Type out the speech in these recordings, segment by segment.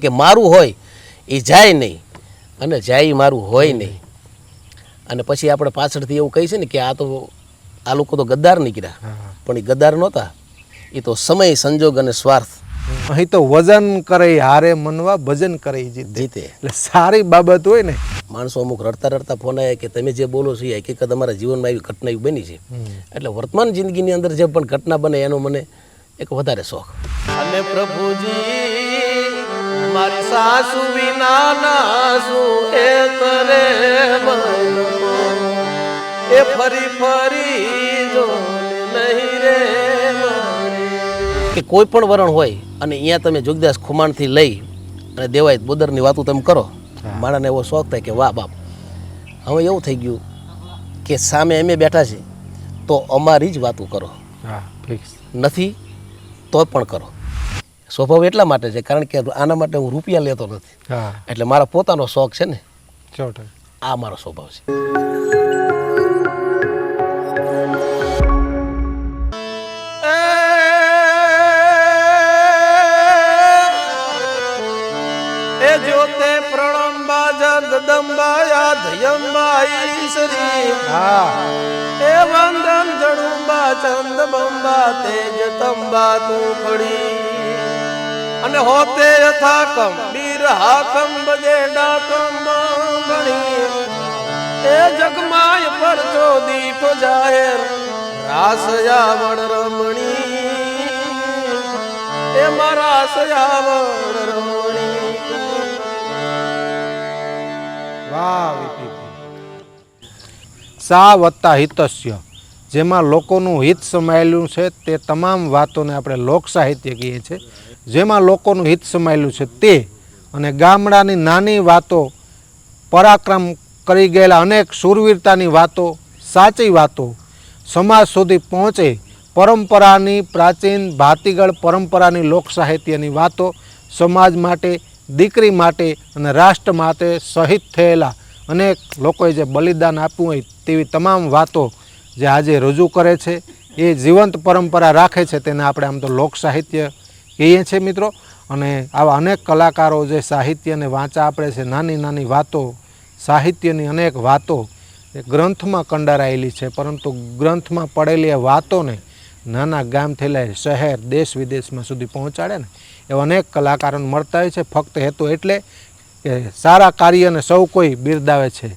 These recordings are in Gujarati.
કે મારું હોય એ જાય નહીં અને જાય એ મારું હોય નહીં. અને પછી આપણે પાછળથી એવું કહી છે ને કે આ લોકો તો ગદ્દાર નીકળ્યા, પણ એ ગદ્દાર નહોતા, એ તો સમય, સંજોગ અને સ્વાર્થ. અહીં તો વજન કરે હારે મનવા, ભજન કરે જીતે. એટલે સારી બાબત હોય ને. માણસો અમુક રડતા રડતા ફોન આવ્યા કે તમે જે બોલો છો એ હકીકત અમારા જીવનમાં એવી ઘટના એવી બની છે. એટલે વર્તમાન જિંદગીની અંદર જે પણ ઘટના બને એનો મને એક વધારે શોખ. અને પ્રભુજી મારી સાસુ વિના નાસુ એ તરે એ ફરી ફરી જો નહીં રે. કે કોઈ પણ વરણ હોય અને અહીંયા તમે જોગદાસ ખુમાણથી લઈ અને દેવાય બોદરની વાતો તમે કરો, માણસને એવો શોખ થાય કે વાહ બાપ, હવે એવું થઈ ગયું કે સામે અમે બેઠા છે તો અમારી જ વાતો કરો, નથી તો પણ કરો. સ્વભાવ એટલા માટે છે કારણ કે આના માટે હું રૂપિયા લેતો નથી, એટલે મારા પોતાનો શોખ છે ને, આ મારો સ્વભાવ છે. જ્યોતે પ્રણંબા જગદંબા યાધયંબા ઈશ્વરી એ વંદન જડુંબા ચંદબંબા તેજ તંબા તું ખડી અને હોતે યથા કંબીર હાકમ બજે ડાકમ બણી એ જગમાય પરચો દીઠો જાહેર રાસયાવણ રમણી એ મારા સયાવણ રમણી. સા વત્તા હિતસ્ય, જેમાં લોકોનું હિત સમાયેલું છે તે તમામ વાતોને આપણે લોક સાહિત્ય કહીએ છીએ. જેમાં લોકોનું હિત સમાયેલું છે તે અને ગામડાની નાની વાતો, પરાક્રમ કરી ગયેલા અનેક શૂરવીરતાની વાતો, સાચી વાતો સમાજ સુધી પહોંચે, પરંપરાની પ્રાચીન ભાતીગળ પરંપરાની લોક સાહિત્યની વાતો સમાજ માટે, દીકરી માટે અને રાષ્ટ્ર માટે શહીદ થયેલા અનેક લોકોએ જે બલિદાન આપ્યું હોય તેવી તમામ વાતો જે આજે રજૂ કરે છે, એ જીવંત પરંપરા રાખે છે, તેને આપણે આમ તો લોક સાહિત્ય કહીએ છીએ મિત્રો. અને આવા અનેક કલાકારો જે સાહિત્યને વાંચા આપે છે, નાની નાની વાતો, સાહિત્યની અનેક વાતો એ ગ્રંથમાં કંડારાયેલી છે, પરંતુ ગ્રંથમાં પડેલી એ વાતોને નાના ગામથી લઈ શહેર, દેશ વિદેશમાં સુધી પહોંચાડે ને એવા અનેક કલાકારોને મળતા હોય છે. ફક્ત હેતુ એટલે કે સારા કાર્યને સૌ કોઈ બિરદાવે છે.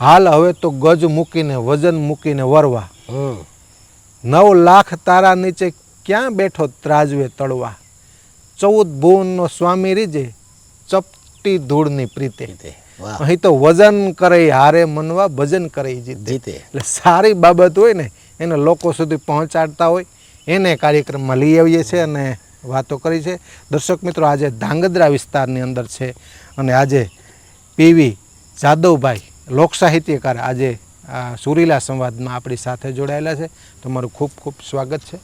હાલ હવે તો ગજ મૂકીને વજન મૂકીને વરવા, 9 લાખ તારા નીચે ક્યાં બેઠો ત્રાજવે તળવા, 14 ભુવનનો સ્વામી રીજે ચપટી ધૂળની પ્રીતે. અહીં તો વજન કરે હારે મનવા, ભજન કરે જીતે. એટલે સારી બાબત હોય ને એને લોકો સુધી પહોંચાડતા હોય એને કાર્યક્રમમાં લઈ આવીએ છીએ અને વાતો કરી છે. દર્શક મિત્રો, આજે ધાંગધ્રા વિસ્તારની અંદર છે અને આજે પીવી જાદવભાઈ લોક સાહિત્યકાર આજે આ સુરીલા સંવાદમાં આપણી સાથે જોડાયેલા છે. તમારું ખૂબ ખૂબ સ્વાગત છે.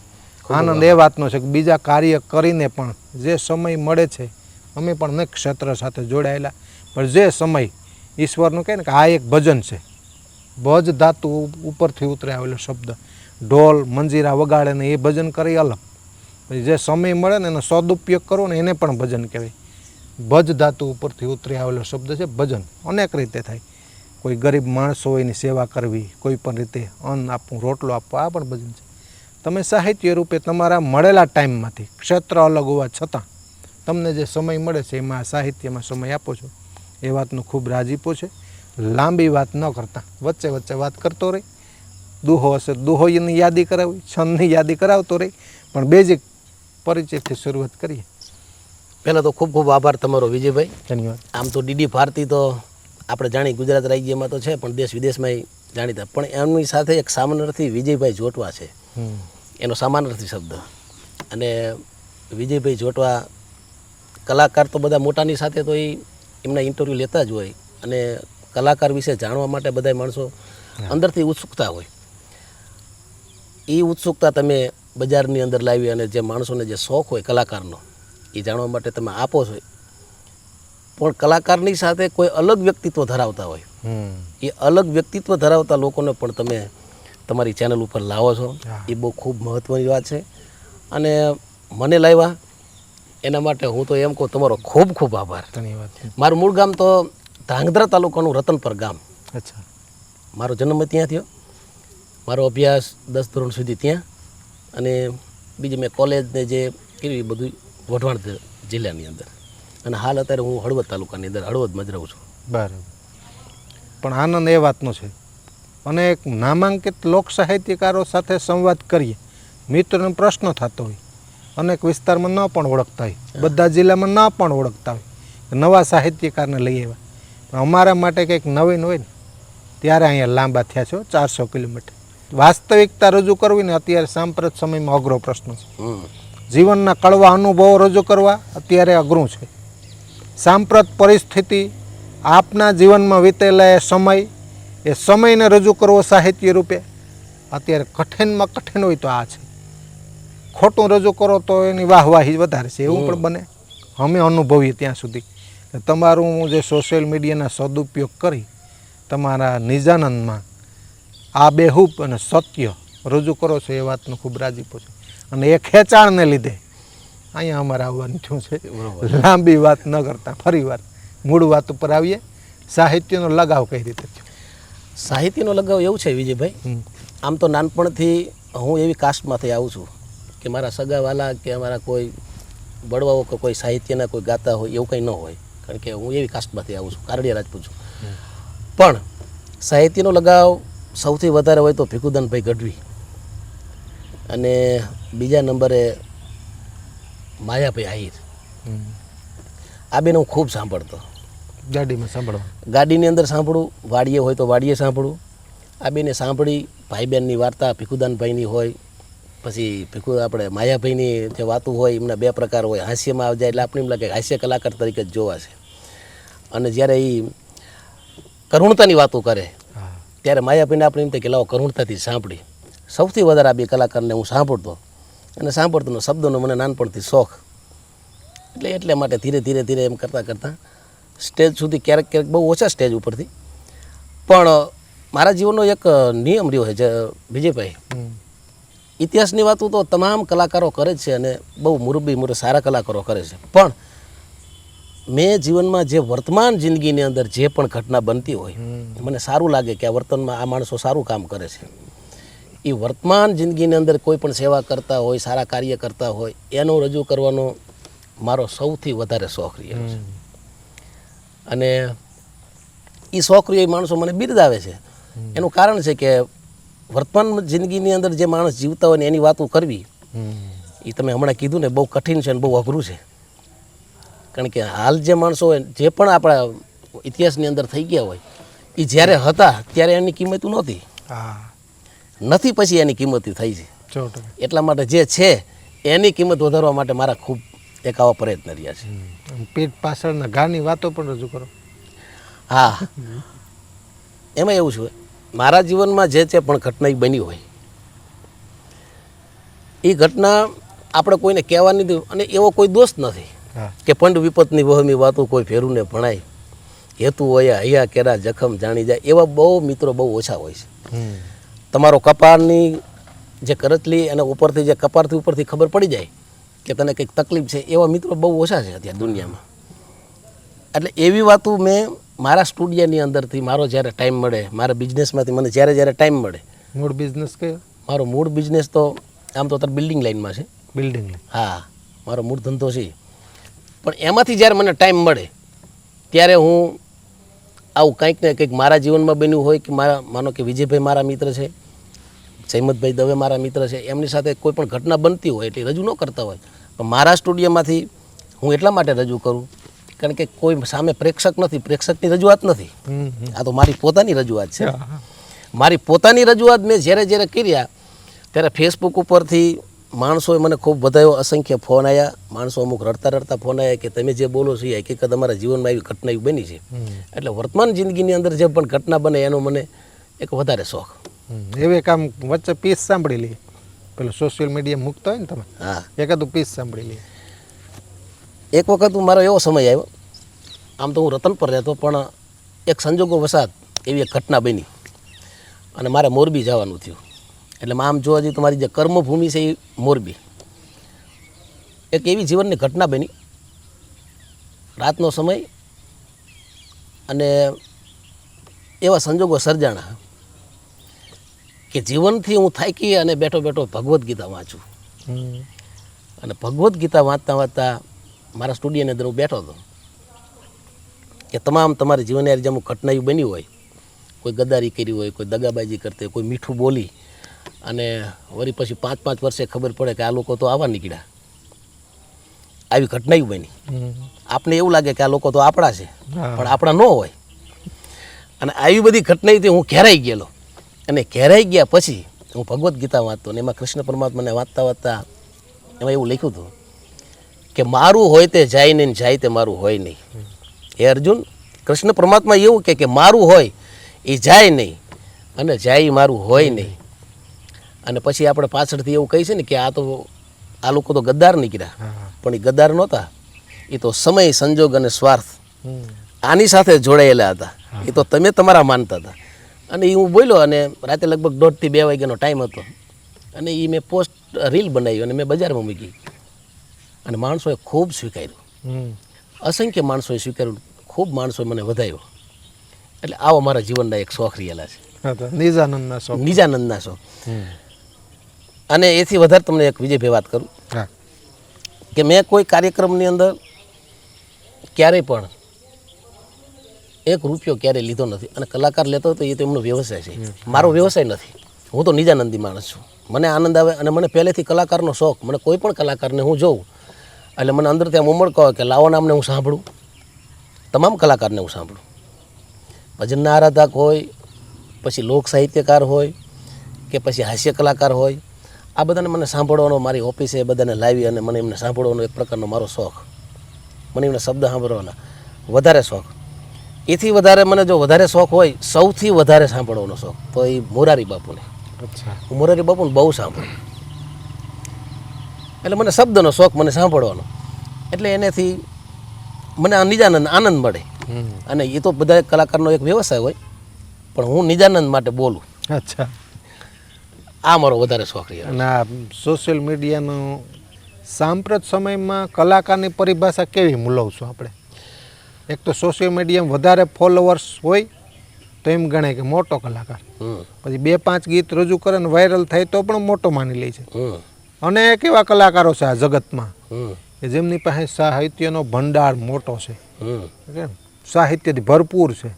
આનંદ એ વાતનો છે કે બીજા કાર્ય કરીને પણ જે સમય મળે છે, અમે પણ અનેક ક્ષેત્ર સાથે જોડાયેલા, પણ જે સમય ઈશ્વરનું કહે ને કે આ એક ભજન છે, ભજ ધાતુ ઉપરથી ઉતરે આવેલો શબ્દ, ઢોલ મંજીરા વગાડે ને એ ભજન કરી અલગ, પછી જે સમય મળે ને એનો સદુપયોગ કરો ને એને પણ ભજન કહેવાય. ભજ ધાતુ ઉપરથી ઉતરી આવેલો શબ્દ છે ભજન. અનેક રીતે થાય, કોઈ ગરીબ માણસો એની સેવા કરવી, કોઈ પણ રીતે અન્ન આપવું, રોટલો આપવો, આ પણ ભજન છે. તમે સાહિત્ય રૂપે તમારા મળેલા ટાઈમમાંથી, ક્ષેત્ર અલગ હોવા છતાં તમને જે સમય મળે છે એમાં સાહિત્યમાં સમય આપો છો, એ વાતનો ખૂબ રાજીપો છે. લાંબી વાત ન કરતા વચ્ચે વચ્ચે વાત કરતો રહી, દુહો હશે દુહોની યાદી કરાવી, છંદની યાદી કરાવતો રહી, પણ બેઝિક પરિચયથી શરૂઆત કરીએ. પહેલાં તો ખૂબ ખૂબ આભાર તમારો વિજયભાઈ. ધન્યવાદ. આમ તો ડીડી ભારતી તો આપણે જાણી ગુજરાત રાજ્યમાં તો છે, પણ દેશ વિદેશમાં જાણીતા, પણ એમની સાથે એક સામાન્યથી વિજયભાઈ જોટવા છે, એનો સામાન્યથી શબ્દ. અને વિજયભાઈ જોટવા કલાકાર તો બધા મોટાની સાથે તો એમના ઇન્ટરવ્યૂ લેતા જ હોય, અને કલાકાર વિશે જાણવા માટે બધા માણસો અંદરથી ઉત્સુકતા હોય. એ ઉત્સુકતા તમે બજારની અંદર લાવી અને જે માણસોને જે શોખ હોય કલાકારનો એ જાણવા માટે તમે આપો છો. પણ કલાકારની સાથે કોઈ અલગ વ્યક્તિત્વ ધરાવતા હોય, એ અલગ વ્યક્તિત્વ ધરાવતા લોકોને પણ તમે તમારી ચેનલ ઉપર લાવો છો, એ બહુ ખૂબ મહત્ત્વની વાત છે. અને મને લાવ્યા એના માટે હું તો એમ કહું તમારો ખૂબ ખૂબ આભાર. ધન્યવાદ. મારું મૂળ ગામ તો ધ્રાંગધ્રા તાલુકાનું રતનપર ગામ. અચ્છા. મારો જન્મ ત્યાં થયો, મારો અભ્યાસ 10 ધોરણ સુધી ત્યાં, અને બીજી મેં કોલેજને જે કર્યું એ બધું વઢવાણ જિલ્લાની અંદર, અને હાલ અત્યારે હું હળવદ તાલુકાની અંદર હળવદમાં જ રહું છું. બરાબર. પણ આનંદ એ વાતનો છે, અનેક નામાંકિત લોક સાહિત્યકારો સાથે સંવાદ કરીએ, મિત્રોને પ્રશ્ન થતો હોય, અનેક વિસ્તારમાં ન પણ ઓળખતા હોય, બધા જિલ્લામાં ન પણ ઓળખતા હોય, નવા સાહિત્યકારને લઈ આવ્યા. પણ અમારા માટે કંઈક નવીન હોય ને ત્યારે અહીંયા લાંબા થયા છો 400 કિલોમીટર. વાસ્તવિકતા રજૂ કરવી ને અત્યારે સાંપ્રત સમયમાં અઘરો પ્રશ્ન છે. જીવનના કડવા અનુભવો રજૂ કરવા અત્યારે અઘરું છે. સાંપ્રત પરિસ્થિતિ, આપના જીવનમાં વીતેલા એ સમયને રજૂ કરવો સાહિત્ય રૂપે અત્યારે કઠિનમાં કઠિન હોય તો આ છે. ખોટું રજૂ કરો તો એની વાહવાહી વધારે છે, એવું પણ બને. અમે અનુભવીએ ત્યાં સુધી તમારું જે સોશિયલ મીડિયાના સદુપયોગ કરી તમારા નિજાનંદમાં આ બેહૂબ અને સત્ય રજૂ કરો છો એ વાતનો ખૂબ રાજીપો છે. અને એ ખેંચાણને લીધે અહીંયા અમારે આવવાનું થયું છે. લાંબી વાત ન કરતા ફરી વાર મૂળ વાત ઉપર આવીએ. સાહિત્યનો લગાવ કઈ રીતે થયો? સાહિત્યનો લગાવ એવું છે વિજયભાઈ, આમ તો નાનપણથી હું એવી કાસ્ટમાંથી આવું છું કે મારા સગાવાલા કે અમારા કોઈ બળવાઓ કે કોઈ સાહિત્યના કોઈ ગાતા હોય એવું કંઈ ન હોય, કારણ કે હું એવી કાસ્ટમાંથી આવું છું, કારડિયા રાજપૂત છું. પણ સાહિત્યનો લગાવ સૌથી વધારે હોય તો ભીખુદાનભાઈ ગઢવી, અને બીજા નંબરે માયાભાઈ આહિર. આ બેને હું ખૂબ સાંભળતો. ગાડીમાં સાંભળવા, ગાડીની અંદર સાંભળું, વાડીએ હોય તો વાડીએ સાંભળું. આ બેને સાંભળી, ભાઈ બહેનની વાર્તા ભીખુદાનભાઈની હોય, પછી આપણે માયાભાઈની જે વાતું હોય એમના 2 પ્રકાર હોય. હાસ્યમાં આવી જાય એટલે આપણે એમ લાગે હાસ્ય કલાકાર તરીકે જ જોવા છે, અને જ્યારે એ કરુણતાની વાતો કરે ત્યારે માયાભાઈને આપણે એમ થાય કે લાવો કરુણતાથી સાંભળી. સૌથી વધારે આ 2 કલાકારને હું સાંભળતો, અને સાંભળતો શબ્દોનો મને નાનપણથી શોખ, એટલે માટે ધીરે ધીરે એમ કરતાં સ્ટેજ સુધી, ક્યારેક બહુ ઓછા સ્ટેજ ઉપરથી. પણ મારા જીવનનો એક નિયમ રહ્યો છે વિજયભાઈ, ઇતિહાસની વાતો તો તમામ કલાકારો કરે જ છે, અને બહુ મુરબ્બી સારા કલાકારો કરે છે. પણ મેં જીવનમાં જે વર્તમાન જિંદગીની અંદર જે પણ ઘટના બનતી હોય, મને સારું લાગે કે આ વર્તનમાં આ માણસો સારું કામ કરે છે. એ વર્તમાન જિંદગીની અંદર કોઈ પણ સેવા કરતા હોય, સારા કાર્ય કરતા હોય, એનું રજૂ કરવાનો મારો સૌથી વધારે શોખ રહ્યો છે. અને એ શોખ રહ્યો એ માણસો મને બિરદાવે છે. એનું કારણ છે કે વર્તમાન જિંદગીની અંદર જે માણસ જીવતા હોય ને એની વાતો કરવી, એ તમે હમણાં કીધું ને બહુ કઠિન છે અને બહુ અઘરું છે. કારણ કે હાલ જે માણસો હોય, જે પણ આપણા ઇતિહાસની અંદર થઈ ગયા હોય, એ જ્યારે હતા ત્યારે એની કિંમત નહોતી, નથી પછી એની કિંમત થઈ છે. એટલા માટે જે છે એની કિંમત વધારવા માટે મારા ખૂબ એક આવા પ્રયત્ન રહ્યા છે. પીઠ પાછળના ગાની વાતો પણ રજૂ કરો. હા, એમાં એવું છે, મારા જીવનમાં જે પણ ઘટના બની હોય એ ઘટના આપણે કોઈને કહેવાની નથી, અને એવો કોઈ દોષ નથી કે પંડ વિપતની વહમી વાતો કોઈ ફેરુને ભણાય, હેતુ હોય હૈયા કેરા જખમ જાણી જાય, એવા બહુ મિત્રો બહુ ઓછા હોય છે. તમારો કપાળની જે કરચલી અને ઉપરથી જે કપાળથી ઉપરથી ખબર પડી જાય કે તને કંઈક તકલીફ છે, એવા મિત્રો બહુ ઓછા છે અત્યારે દુનિયામાં. એટલે એવી વાતો મેં મારા સ્ટુડિયોની અંદરથી મારો જ્યારે ટાઈમ મળે, મારા બિઝનેસમાંથી મને જ્યારે ટાઈમ મળે. મૂળ બિઝનેસ કયો? મારો મૂળ બિઝનેસ તો આમ તો અત્યારે બિલ્ડિંગ લાઇનમાં છે. Building line? હા, મારો મૂળ ધંધો છે. પણ એમાંથી જ્યારે મને ટાઈમ મળે ત્યારે હું આવું કંઈક ને કંઈક મારા જીવનમાં બન્યું હોય કે માનો કે વિજયભાઈ મારા મિત્ર છે, જયમતભાઈ દવે મારા મિત્ર છે, એમની સાથે કોઈ પણ ઘટના બનતી હોય એટલે રજૂ ન કરતા હોય, પણ મારા સ્ટુડિયોમાંથી હું એટલા માટે રજૂ કરું કારણ કે કોઈ સામે પ્રેક્ષક નથી, પ્રેક્ષકની રજૂઆત નથી, આ તો મારી પોતાની રજૂઆત છે. મારી પોતાની રજૂઆત મેં જ્યારે કર્યા ત્યારે ફેસબુક ઉપરથી માણસોએ મને ખૂબ બધાયો અસંખ્ય ફોન આવ્યા. માણસો અમુક રડતા ફોન આવ્યા કે તમે જે બોલો છો એ હકીકત અમારા જીવનમાં એવી ઘટના એવી બની છે. એટલે વર્તમાન જિંદગીની અંદર જે પણ ઘટના બને એનો મને એક વધારે શોખ. એવે કામ વચ્ચે પીસ સાંભળી લઈએ, પેલું સોશિયલ મીડિયા મૂકતા હોય ને તમે, હા, એકાદું પીસ સાંભળી લઈએ. એક વખત મારો એવો સમય આવ્યો, આમ તો હું રતન પર રહેતો, પણ એક સંજોગો વસાત એવી એક ઘટના બની અને મારે મોરબી જવાનું થયું. એટલે આમ જોવા જઈએ તો મારી જે કર્મભૂમિ છે એ મોરબી. એક એવી જીવનની ઘટના બની રાતનો સમય અને એવા સંજોગો સર્જાણા કે જીવનથી હું થાકી અને બેઠો બેઠો ભગવદ્ ગીતા વાંચું. અને ભગવદ્ ગીતા વાંચતા વાંચતા મારા સ્ટુડિયોની અંદર હું બેઠો હતો કે તમામ તમારી જીવનની જે અમુક ઘટનાઓ બની હોય, કોઈ ગદ્દારી કરી હોય, કોઈ દગાબાજી કરતી હોય, કોઈ મીઠું બોલી અને વળી પછી 5-5 વર્ષે ખબર પડે કે આ લોકો તો આવા નીકળ્યા, આવી ઘટનાઓ બની. આપને એવું લાગે કે આ લોકો તો આપણા છે, પણ આપણા ન હોય. અને આવી બધી ઘટનાથી હું ઘેરાઈ ગયેલો. અને ઘેરાઈ ગયા પછી હું ભગવદ્ ગીતા વાંચતો ને એમાં કૃષ્ણ પરમાત્માને વાંચતા વાંચતા એમાં એવું લખ્યું હતું કે મારું હોય તે જાય નહીં, જાય તે મારું હોય નહીં. હે અર્જુન, કૃષ્ણ પરમાત્મા એવું કે મારું હોય એ જાય નહીં અને જાય મારું હોય નહીં. અને પછી આપણે પાછળથી એવું કહી છે ને કે આ લોકો તો ગદ્દાર નીકળ્યા, પણ એ ગદ્દાર નહોતા, એ તો સમય, સંજોગ અને સ્વાર્થ આની સાથે જોડાયેલા હતા. એ તો તમે તમારા માનતા હતા. અને એ હું બોલ્યો અને રાતે લગભગ 1:30 થી 2 વાગ્યાનો ટાઈમ હતો. અને એ મેં પોસ્ટ રીલ બનાવી અને મેં બજારમાં મૂકી અને માણસોએ ખૂબ સ્વીકાર્યું, અસંખ્ય માણસોએ સ્વીકાર્યું, ખૂબ માણસોએ મને વધાવ્યો. એટલે આવો મારા જીવનના એક શોખ રહેલા છે, નિજાનંદના શોખ. અને એથી વધારે તમને એક વિજયભાઈ વાત કરું કે મેં કોઈ કાર્યક્રમની અંદર ક્યારેય પણ 1 રૂપિયો ક્યારેય લીધો નથી. અને કલાકાર લેતો હતો એ તો એમનો વ્યવસાય છે, મારો વ્યવસાય નથી. હું તો નિજાનંદી માણસ છું. મને આનંદ આવે અને મને પહેલેથી કલાકારનો શોખ. મને કોઈ પણ કલાકારને હું જોઉં એટલે મને અંદરથી આમ ઉમળકો હોય કે લાવો નામને હું સાંભળું, તમામ કલાકારને હું સાંભળું. ભજનના આરાધક હોય, પછી લોક સાહિત્યકાર હોય કે પછી હાસ્ય કલાકાર હોય, આ બધાને મને સાંભળવાનો મારી ઓફિસે બધાને લાવી અને મને એમને સાંભળવાનો એક પ્રકારનો મારો શોખ. મને એમના શબ્દ સાંભળવાના વધારે શોખ. એથી વધારે મને જો વધારે શોખ હોય, સૌથી વધારે સાંભળવાનો શોખ, તો એ મોરારી બાપુને. હું મોરારી બાપુને બહુ સાંભળું. એટલે મને શબ્દનો શોખ, મને સાંભળવાનો. એટલે એનેથી મને આ નિજાનંદ આનંદ મળે. અને એ તો બધા કલાકારનો એક વ્યવસાય હોય, પણ હું નિજાનંદ માટે બોલું. અચ્છા, આ મારો વધારે શોખ રહ્યો. અને આ સોશિયલ મીડિયાનો સાંપ્રત સમયમાં કલાકારની પરિભાષા કેવી મૂલવશું આપણે? એક તો સોશિયલ મીડિયામાં વધારે ફોલોવર્સ હોય તો એમ ગણાય કે મોટો કલાકાર. પછી 2-5 ગીત રજૂ કરે ને વાયરલ થાય તો પણ મોટો માની લે છે. અનેક એવા કલાકારો છે આ જગતમાં કે જેમની પાસે સાહિત્યનો ભંડાર મોટો છે, સાહિત્યથી ભરપૂર છે.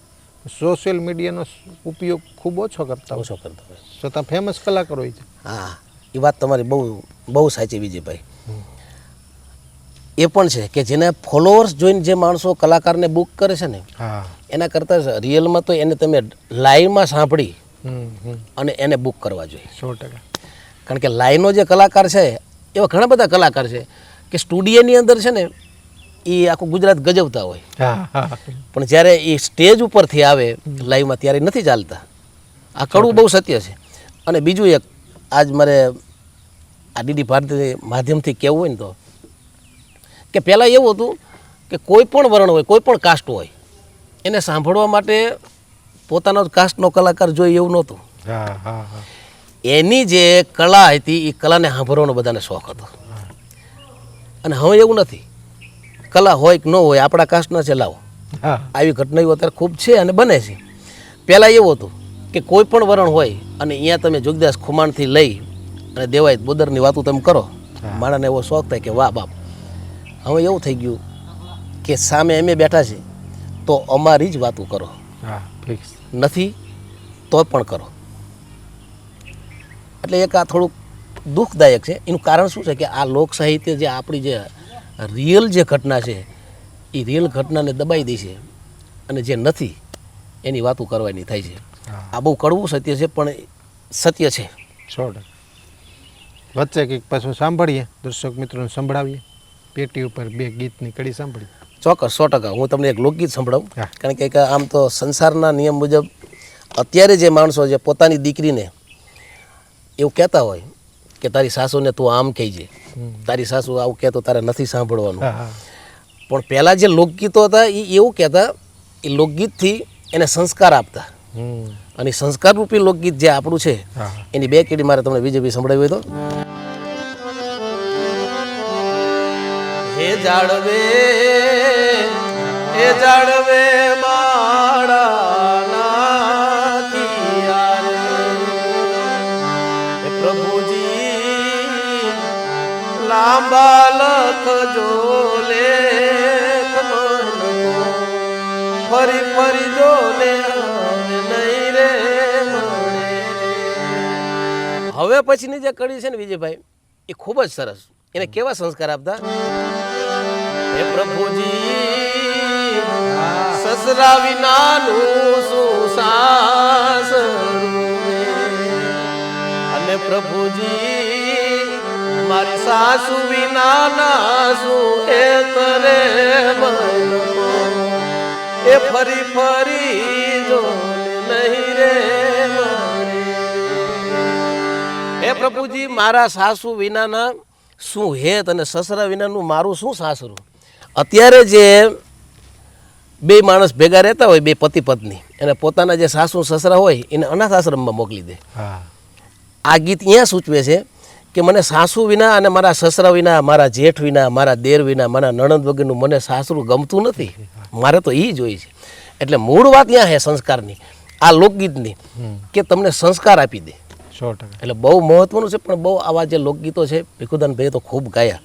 સોશિયલ મીડિયાનો ઉપયોગ ખૂબ ઓછો કરતા હોય છતાં ફેમસ કલાકાર હોય છે. હા, એ વાત તમારી બહુ સાચી વિજયભાઈ. એ પણ છે કે જેને ફોલોઅર્સ જોઈને જે માણસો કલાકારને બુક કરે છે ને, એના કરતાં રિયલમાં તો એને તમે લાઈવમાં સાંભળી અને એને બુક કરવા જોઈએ. 100%. કારણ કે લાઈવનો જે કલાકાર છે એવા ઘણા બધા કલાકાર છે કે સ્ટુડિયોની અંદર છે ને એ આખું ગુજરાત ગજવતા હોય, પણ જ્યારે એ સ્ટેજ ઉપરથી આવે લાઈવમાં ત્યારે નથી ચાલતા. આ કડવું બહુ સત્ય છે. અને બીજું એક આજ મારે આ ડીડી ભારતી માધ્યમથી કહેવું હોય ને તો કે પહેલાં એવું હતું કે કોઈ પણ વર્ણ હોય, કોઈ પણ કાસ્ટ હોય, એને સાંભળવા માટે પોતાનો જ કાસ્ટનો કલાકાર જોઈએ એવું નહોતું. એની જે કલા હતી એ કલાને સાંભળવાનો બધાને શોખ હતો. અને હવે એવું નથી, કલા હોય કે ન હોય, આપણા કાસ્ટના છે લાવો. આવી ઘટનાઓ અત્યારે ખૂબ છે અને બને છે. પહેલાં એવું હતું કે કોઈ પણ વરણ હોય અને અહીંયા તમે જોગદાસ ખુમાણથી લઈ અને દેવાય બોદરની વાતો તમે કરો, માણસને એવો શોખ થાય કે વાહ બાપ. હવે એવું થઈ ગયું કે સામે અમે બેઠા છે તો અમારી જ વાતો કરો, નથી તો પણ કરો. એટલે એક આ થોડુંક દુઃખદાયક છે. એનું કારણ શું છે કે આ લોક સાહિત્ય જે આપણી જે રિયલ જે ઘટના છે એ રિયલ ઘટનાને દબાઈ દે છે અને જે નથી એની વાતો કરવાની થાય છે. આ બહુ કડવું સત્ય છે, પણ સત્ય છે. 100%. વચ્ચે કંઈક પાછું સાંભળીએ, દર્શક મિત્રોને સંભળાવીએ. પેટી ઉપર 2 ગીતની કડી સાંભળીએ. ચોક્કસ, 100%. હું તમને એક લોકગીત સંભળાવું. કારણ કે આમ તો સંસારના નિયમ મુજબ અત્યારે જે માણસો જે પોતાની દીકરીને એવું કહેતા હોય કે તારી સાસુને તું આમ કહેજે, તારી સાસુ આવું કહેતો તારે નથી સાંભળવાનું. પણ પહેલાં જે લોકગીતો હતા એ એવું કહેતા, એ લોકગીતથી એને સંસ્કાર આપતા. અને સંસ્કાર રૂપી લોકગીત જે આપણું છે એની 2 કડી મારે તમને વિજયભાઈ સંભળાવી હોય તો. જાળવે માળા પ્રભુજી લાંબા લખજો લેખ મનકો ફરી ફરી જો લે નહીં રે મળે. હવે પછીની જે કડી છે ને વિજયભાઈ એ ખૂબ જ સરસ. એને કેવા સંસ્કાર આપતા? હે પ્રભુજી સસરા વિનાનું શું સાસરું અને પ્રભુજી મારી સાસુ વિનાના શું એ તરે મનકો એ ફરી ફરી જો નહીં રે મળે. હે પ્રભુજી મારા સાસુ વિનાના શું હેત અને સસરા વિનાનું મારું શું સાસરું. અત્યારે જે બે માણસ ભેગા રહેતા હોય, બે પતિ પત્ની, અને પોતાના જે સાસુ સસરા હોય એને અનાથ આશ્રમમાં મોકલી દે. આ ગીત અહીંયા સૂચવે છે કે મને સાસુ વિના અને મારા સસરા વિના, મારા જેઠ વિના, મારા દેર વિના, મારા નણંદ વગરનું મને સાસરું ગમતું નથી. મારે તો એ જોઈએ છે. એટલે મૂળ વાત ત્યાં છે સંસ્કારની, આ લોકગીતની, કે તમને સંસ્કાર આપી દે. 100%. એટલે બહુ મહત્વનું છે. પણ બહુ આવા જે લોકગીતો છે ભીખુદાનભાઈએ તો ખૂબ ગાયા,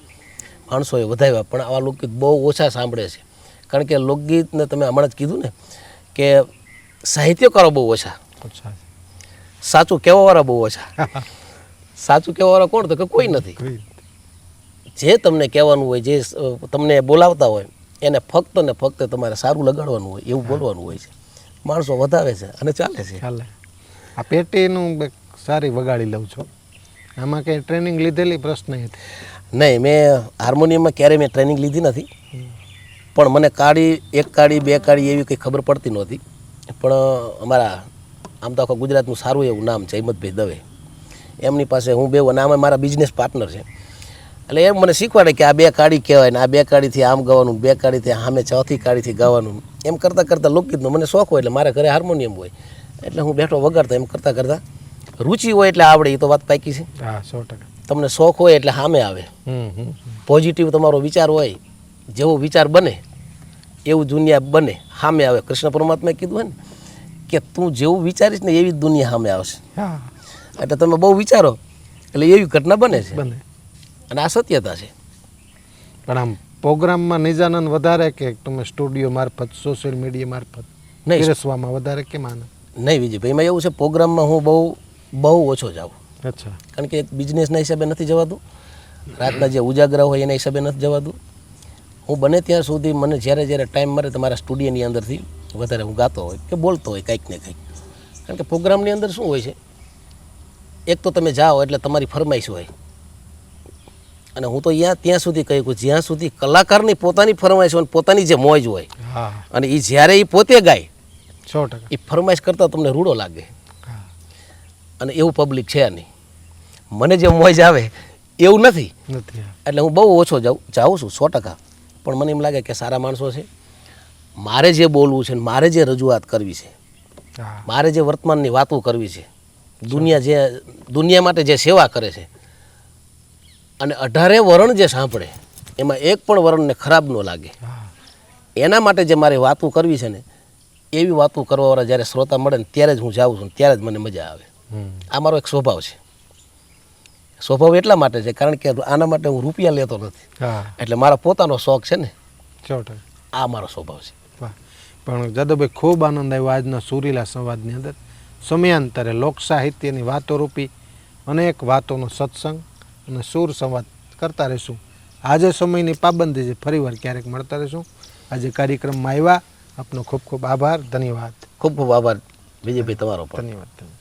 માણસોએ વધાવ્યા, પણ આવા લોકગીત બહુ ઓછા સાંભળે છે. કારણ કે લોકગીતને તમે હમણાં જ કીધું ને કે સાહિત્યકારો બહુ ઓછા, સાચું કહેવાવાળા બહુ ઓછા. સાચું કહેવાવાળા કોણ? તો કે કોઈ નથી. જે તમને કહેવાનું હોય, જે તમને બોલાવતા હોય એને ફક્ત ને ફક્ત તમારે સારું લગાડવાનું હોય એવું બોલવાનું હોય છે. માણસો વધાવે છે અને ચાલે છે. આ પેટીનું સારી વગાડી લઉં છું. આમાં કંઈ ટ્રેનિંગ લીધેલી? પ્રશ્ન હતી નહીં. મેં હાર્મોનિયમમાં ક્યારેય મેં ટ્રેનિંગ લીધી નથી, પણ મને કાળી, એક કાળી, બે કાળી એવી કંઈ ખબર પડતી નહોતી. પણ અમારા આમ તો આખા ગુજરાતનું સારું એવું નામ છે હિંમતભાઈ દવે, એમની પાસે હું બે, અને આમાં મારા બિઝનેસ પાર્ટનર છે. એટલે એમ મને શીખવાડે કે આ બે કાળી કહેવાય ને આ બે કાળીથી આમ ગાવાનું, બે કાળીથી સામે ચોથી કાળીથી ગાવાનું. એમ કરતાં કરતાં લોકગીતનો મને શોખ હોય એટલે મારા ઘરે હાર્મોનિયમ હોય એટલે હું બેઠો વગાડતો. એમ કરતાં કરતાં રુચિ હોય એટલે આવડે, એ તો વાત પાકી છે. 100%. તમને શોખ હોય એટલે સામે આવે. પોઝિટિવ તમારો વિચાર હોય, જેવો વિચાર બને એવું દુનિયા બને, સામે આવે. કૃષ્ણ પરમાત્માએ કીધું હોય ને કે તું જેવું વિચારીશ ને એવી જ દુનિયા સામે આવશે. એટલે તમે બહુ વિચારો એટલે એવી ઘટના બને છે, અને આ સત્યતા છે. પણ આમ પ્રોગ્રામમાં નિજાનંદ વધારે કે તમે સ્ટુડિયો મારફત, સોશિયલ મીડિયા મારફત નહીં પીરસવામાં વધારે કેમ આનંદ? નહીં વિજયભાઈ, એમાં એવું છે પ્રોગ્રામમાં હું બહુ ઓછો જાઉં. અચ્છા. કારણ કે એક બિઝનેસના હિસાબે નથી જવાતું, રાતના જે ઉજાગરા હોય એના હિસાબે નથી જવાતું. હું બને ત્યાં સુધી મને જ્યારે ટાઈમ મળે તમારા સ્ટુડિયોની અંદરથી વધારે હું ગાતો હોય કે બોલતો હોય કંઈક ને કંઈક. કારણ કે પ્રોગ્રામની અંદર શું હોય છે, એક તો તમે જાઓ એટલે તમારી ફરમાઈશ હોય, અને હું તો ત્યાં સુધી કહ્યું જ્યાં સુધી કલાકારની પોતાની ફરમાઈશ હોય, પોતાની જે મોજ હોય, અને એ જ્યારે એ પોતે ગાય 100%. એ ફરમાઈશ કરતાં તમને રૂડો લાગે. અને એવું પબ્લિક છે નહીં. મને જે મોજ આવે એવું નથી. એટલે હું બહુ ઓછો જાઉં છું 100%. પણ મને એમ લાગે કે સારા માણસો છે, મારે જે બોલવું છે, મારે જે રજૂઆત કરવી છે, મારે જે વર્તમાનની વાતો કરવી છે, દુનિયા માટે જે સેવા કરે છે, અને 18 વરણ જે સાંભળે એમાં એક પણ વરણને ખરાબ ન લાગે, એના માટે જે મારે વાતો કરવી છે ને, એવી વાતો કરવાવાળા જ્યારે શ્રોતા મળે ને ત્યારે જ હું જાઉં છું, ત્યારે જ મને મજા આવે. આ મારો એક સ્વભાવ છે. સ્વભાવ એટલા માટે છે કારણ કે આના માટે હું રૂપિયા લેતો નથી. એટલે મારા પોતાનો શોખ છે ને, 100%. આ મારો સ્વભાવ છે. પણ જાદવભાઈ ખૂબ આનંદ આવ્યો આજના સુરીલા સંવાદની અંદર. સમયાંતરે લોક સાહિત્યની વાતો રૂપી અનેક વાતોનો સત્સંગ અને સુર સંવાદ કરતા રહીશું. આજે સમયની પાબંદી છે, ફરીવાર ક્યારેક મળતા રહીશું. આજે કાર્યક્રમમાં આવ્યા, આપનો ખૂબ ખૂબ આભાર, ધન્યવાદ. ખૂબ ખૂબ આભાર વિજયભાઈ તમારો પણ. ધન્યવાદ.